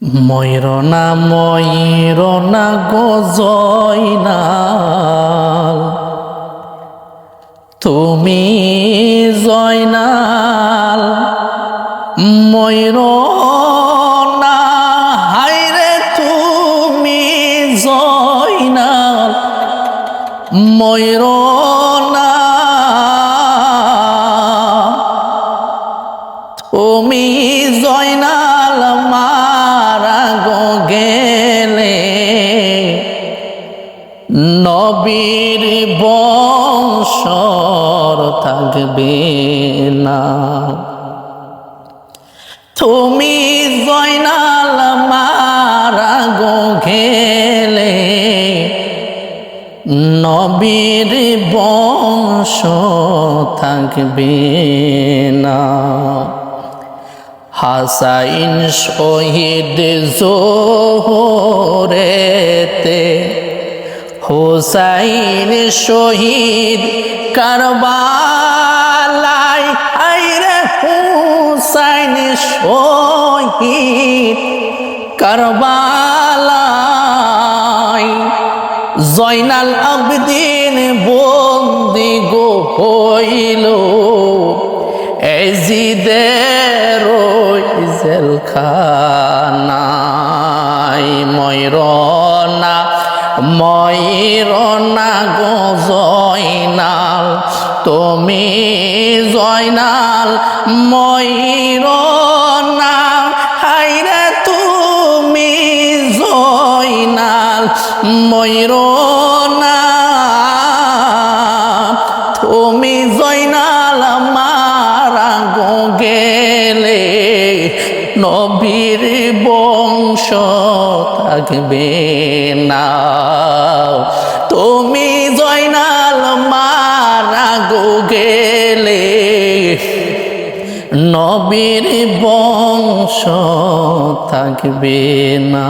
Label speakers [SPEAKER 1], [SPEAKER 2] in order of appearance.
[SPEAKER 1] ময়ূরনা ময়ূরনা গো জয়নাল, তুমি জয়নাল। ময়ূরনা হায়রে তুমি জয়নাল। ময়ূরনা তুমি জয়নাল, মারা গো গেলে নবীর বংশর থাকবে না। তুমি জয়নাল মারা গো গেলে নবীর বংশ থাকবে না। হাসাইন শহীদ জোহরেতে, হুসাইন শহীদ কারবালায়। আইরে হুসাইন শহীদ কারবালায়। জয়নাল আবেদিন বন্দি গো হইল এজিদের জেলখানায়। ময়ূরনা ময়ূরনা গো জয়নাল, তুমি জয়নাল। ময়ূরনা হায়রে তুমি জয়নাল। ময়ূরনা তুমি জয়নাল, মারা গো গেলে নবীর বংশ থাকবে না। তুমি জয়নাল মারা গো গেলে নবীর বংশ থাকবে না।